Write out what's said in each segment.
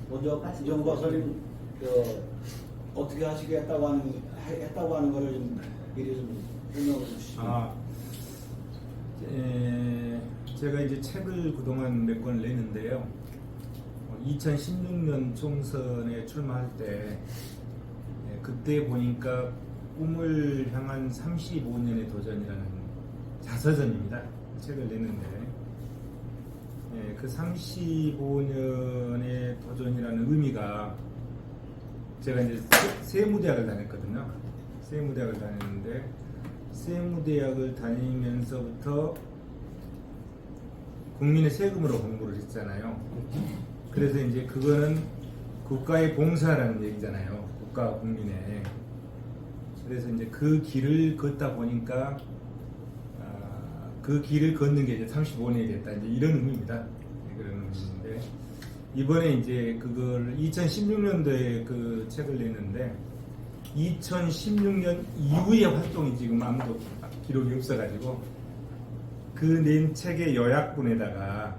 먼저 이정 박사님 어떻게 했다고 하는 거를 좀 미리 좀 설명해 주시죠. 제가 이제 책을 그동안 몇 권을 냈는데요. 2016년 총선에 출마할 때 그때 보니까 꿈을 향한 35년의 도전이라는 자서전입니다. 책을 냈는데 그 35년의 도전이라는 의미가 제가 이제 세무대학을 다녔거든요. 세무대학을 다녔는데 세무대학을 다니면서부터 국민의 세금으로 공부를 했잖아요. 그래서 이제 그거는 국가의 봉사라는 얘기잖아요. 국가와 국민의. 그래서 이제 그 길을 걷다 보니까 그 길을 걷는 게 이제 35년이 됐다. 이제 이런 의미입니다. 그런 의미인데 이번에 이제 그걸 2016년도에 그 책을 냈는데 2016년 이후의 활동이 지금 아무도 기록이 없어가지고 그 낸 책의 요약본에다가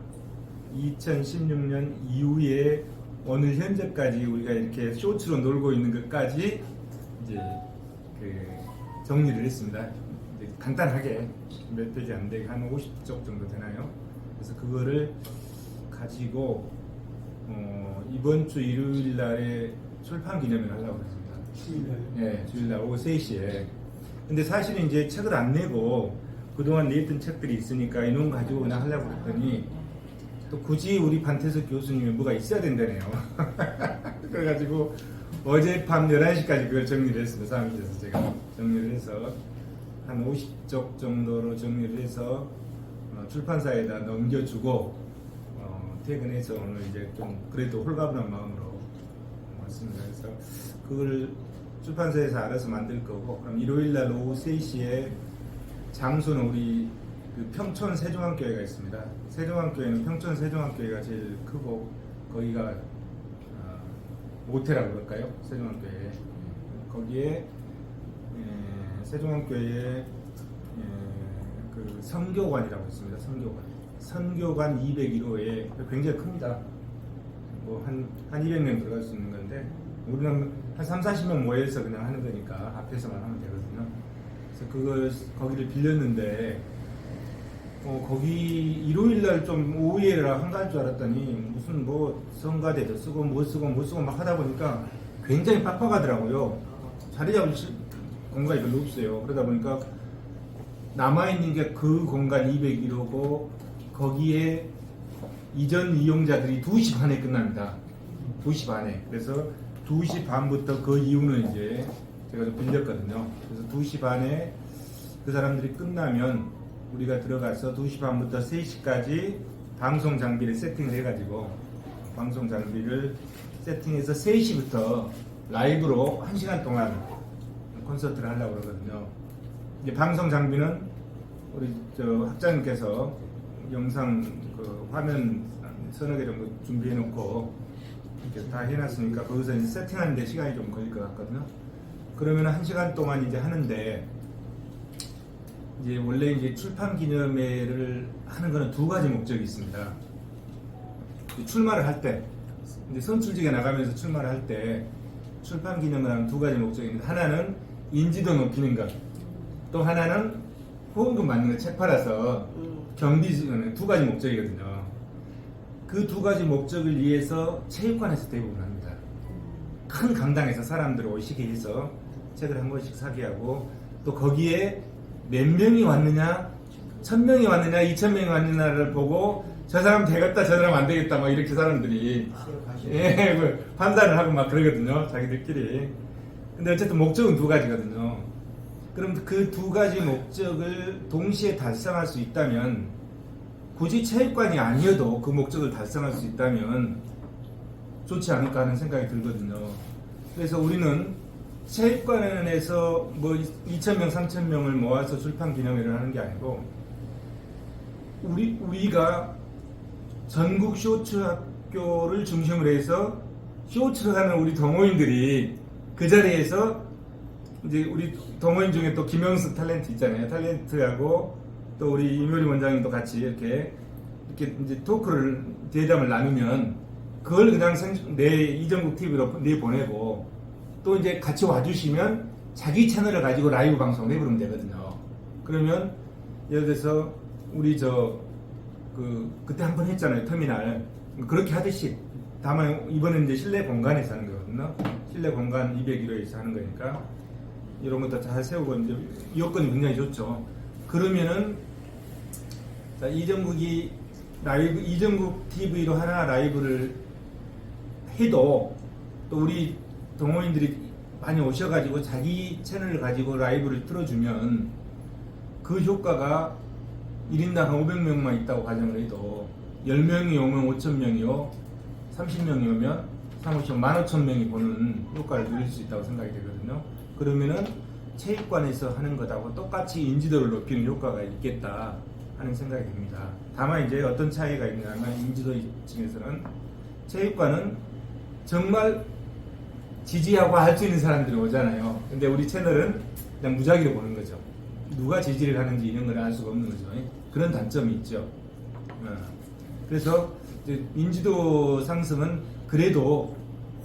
2016년 이후에 오늘 현재까지 우리가 이렇게 쇼츠로 놀고 있는 것까지 이제 그 정리를 했습니다. 이제 간단하게 몇 페이지 안 되게 한 50쪽 정도 되나요? 그래서 그거를 가지고 이번 주 일요일 날에 출판 기념회를 하려고 했습니다. 네, 주일날 오후 3시에. 근데 사실은 이제 책을 안 내고 그동안 냈던 책들이 있으니까 이놈 가지고 그냥 하려고 했더니 또 굳이 우리 반태석 교수님이 뭐가 있어야 된다네요. 그래가지고 어젯밤 11시까지 그걸 정리를 했습니다. 사무실에서 제가 정리를 해서 한 50쪽 정도로 정리를 해서 출판사에다 넘겨주고 퇴근해서 오늘 이제 좀 그래도 홀가분한 마음으로 왔습니다. 그래서 그걸 출판사에서 알아서 만들 거고, 그럼 일요일날 오후 3시에 장소는 우리 그 평촌 세종안교회가 있습니다. 세종안교회는 평촌 세종안교회가 제일 크고 거기가 모태라고 그럴까요? 세종안교회. 거기에 세종안교회에 그 선교관이라고 있습니다. 선교관 201호에 굉장히 큽니다. 뭐 한 200명 들어갈 수 있는 건데 우리는 한 3-40명 모여서 그냥 하는 거니까 앞에서만 하면 되거든요. 그래서 거기를 빌렸는데 거기 일요일날 좀 오후에 한가할 줄 알았더니 무슨 뭐 성가대도 쓰고 뭐 쓰고 막 하다 보니까 굉장히 빡빡하더라고요. 자리 잡을 공간이 별로 없어요. 그러다 보니까 남아있는 게 그 공간 201호고 거기에 이전 이용자들이 2시 반에 끝납니다. 2시 반에. 그래서 2시 반부터 그 이후는 이제 제가 좀 빌렸거든요. 그래서 2시 반에 그 사람들이 끝나면 우리가 들어가서 2시 반부터 3시까지 방송 장비를 세팅을 해가지고 방송 장비를 세팅해서 3시부터 라이브로 1시간 동안 콘서트를 하려고 그러거든요. 이제 방송 장비는 우리 학장님께서 영상 그 화면 서너 개 정도 준비해 놓고 이렇게 다 해놨으니까 거기서 이제 세팅하는데 시간이 좀 걸릴 것 같거든요. 그러면 1시간 동안 이제 하는데 이제 원래 이제 출판 기념회를 하는 거는 2가지 목적이 있습니다. 출마를 할 때, 이제 선출직에 나가면서 출마를 할 때 출판 기념회를 하는 2가지 목적이 있는데 하나는 인지도 높이는 것, 또 하나는 후원금 받는 거 책 팔아서 경비 2가지 목적이거든요. 그 2가지 목적을 위해서 체육관에서 대부분 합니다. 큰 강당에서 사람들 오시게 해서 책을 한 권씩 사게 하고 또 거기에 몇 명이 왔느냐, 1000명이 왔느냐, 2000명이 왔느냐를 보고 저 사람 되겠다, 저 사람 안 되겠다, 막 이렇게 사람들이 판단을 하고 막 그러거든요, 자기들끼리. 근데 어쨌든 목적은 2가지거든요. 그럼 그 2가지 목적을 동시에 달성할 수 있다면, 굳이 체육관이 아니어도 그 목적을 달성할 수 있다면 좋지 않을까 하는 생각이 들거든요. 그래서 우리는 체육관에서 뭐 2000명, 3000명을 모아서 출판 기념회를 하는 게 아니고 우리가 전국 쇼츠 학교를 중심으로 해서 쇼츠를 하는 우리 동호인들이 그 자리에서 이제 우리 동호인 중에 또 김영수 탤런트 있잖아요. 탤런트하고 또 우리 임효리 원장님도 같이 이렇게 이제 토크를 대담을 나누면 그걸 그냥 내 이정국 TV로 내보내고 또 이제 같이 와주시면 자기 채널을 가지고 라이브 방송을 해보면 되거든요. 그러면 예를 들어서 우리 그때 한 번 했잖아요. 터미널. 그렇게 하듯이 다만 이번엔 이제 실내 공간에서 하는 거거든요. 실내 공간 201호에서 하는 거니까 이런 것도 잘 세우고 이제 여건이 굉장히 좋죠. 그러면은 자, 이정국이 라이브 이정국 TV로 하나 라이브를 해도 또 우리 동호인들이 많이 오셔가지고 자기 채널을 가지고 라이브를 틀어주면 그 효과가 1인당 한 500명만 있다고 가정을 해도 10명이 오면 5,000명이요 30명이 오면 15,000명이 보는 효과를 누릴 수 있다고 생각이 되거든요. 그러면은 체육관에서 하는 것하고 똑같이 인지도를 높이는 효과가 있겠다 하는 생각이 듭니다. 다만 이제 어떤 차이가 있냐면 인지도 층에서는 체육관은 정말 지지하고 할 수 있는 사람들이 오잖아요. 근데 우리 채널은 그냥 무작위로 보는 거죠. 누가 지지를 하는지 이런 걸 알 수가 없는 거죠. 그런 단점이 있죠. 그래서 이제 인지도 상승은 그래도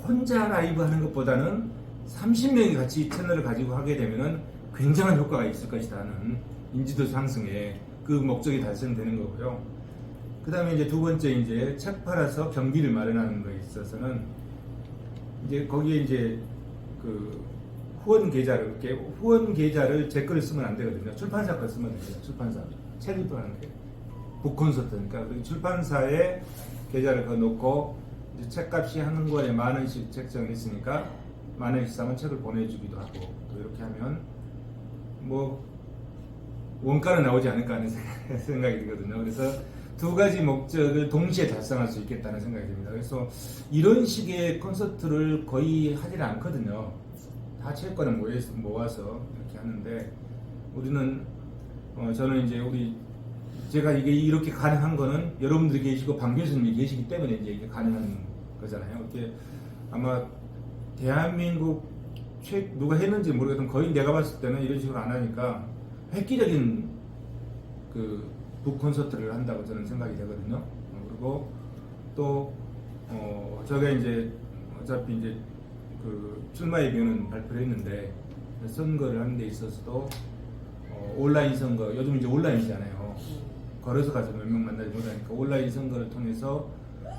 혼자 라이브 하는 것보다는 30명이 같이 채널을 가지고 하게 되면은 굉장한 효과가 있을 것이다 하는 인지도 상승에 그 목적이 달성되는 거고요. 그 다음에 이제 두 번째 이제 책 팔아서 경비를 마련하는 거에 있어서는 이제 거기에 이제 그 후원 계좌를 이렇게 후원 계좌를 제 거를 쓰면 안 되거든요. 출판사 거 쓰면 됩니다. 출판사 책을 파는 게 북콘서트니까 그 출판사에 계좌를 넣고 이제 책값이 한 권에 10,000원씩 책정을 했으니까 10,000원씩 사면 책을 보내주기도 하고 또 이렇게 하면 뭐 원가는 나오지 않을까 하는 생각이 들거든요. 그래서 두 가지 목적을 동시에 달성할 수 있겠다는 생각이 듭니다. 그래서 이런 식의 콘서트를 거의 하지 않거든요. 다 체육관에 모아서 이렇게 하는데 우리는 저는 이제 제가 이게 이렇게 가능한 거는 여러분들이 계시고 방 교수님이 계시기 때문에 이제 이게 가능한 거잖아요. 이게 아마 대한민국 누가 했는지 모르겠지만 거의 내가 봤을 때는 이런 식으로 안 하니까 획기적인 그 북콘서트를 한다고 저는 생각이 되거든요. 그리고 또 제가 이제 어차피 이제 그 출마 예비는 발표를 했는데 선거를 하는 데 있어서도 온라인 선거 요즘 이제 온라인이잖아요. 걸어서 가서 몇 명 만나지 못하니까 온라인 선거를 통해서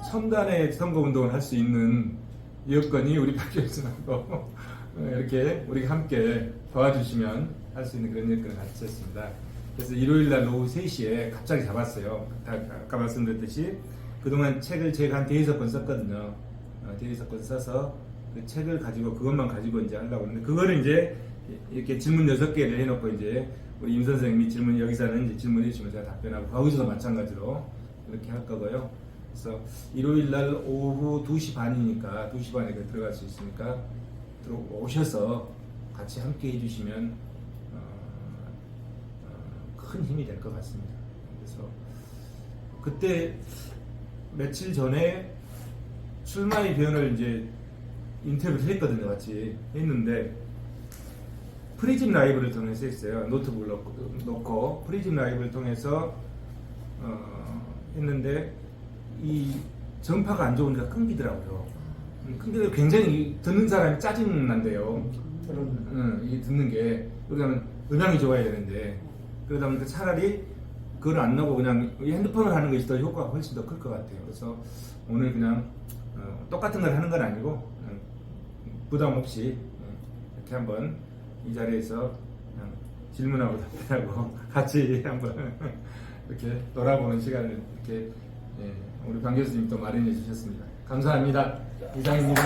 첨단의 선거 운동을 할 수 있는 여건이 우리 박 교수님하고 이렇게 우리가 함께 도와주시면 할 수 있는 그런 여건을 갖췄습니다. 그래서 일요일날 오후 3시에 갑자기 잡았어요. 아까 말씀드렸듯이 그동안 책을 제가 한 5권 썼거든요. 5권 써서 그 책을 가지고 그것만 가지고 이제 하려고 하는데 그거를 이제 이렇게 질문 6개를 해놓고 이제 우리 임 선생님이 질문 여기서는 이제 질문해 주시면 제가 답변하고 거기서도 마찬가지로 이렇게 할 거고요. 그래서 일요일날 오후 2시 반이니까 2시 반에 들어갈 수 있으니까 오셔서 같이 함께 해주시면 큰 힘이 될 것 같습니다. 그래서 그때 며칠 전에 출마의 변을 이제 인터뷰를 했거든요. 같이 했는데 프리즘 라이브를 통해서 했어요. 노트북을 놓고 프리즘 라이브를 통해서 했는데 이 전파가 안 좋으니까 끊기더라고요. 끊기도 굉장히 듣는 사람이 짜증난대요. 이 듣는 게 그러면 음향이 좋아야 되는데 그러다 보니까 차라리 그걸 안 나고 그냥 핸드폰을 하는 것이 더 효과가 훨씬 더 클 것 같아요. 그래서 오늘 그냥 똑같은 걸 하는 건 아니고 부담 없이 이렇게 한번 이 자리에서 그냥 질문하고 답변하고 같이 한번 이렇게 돌아보는 시간을 이렇게 우리 방 교수님 또 마련해 주셨습니다. 감사합니다. 이상입니다.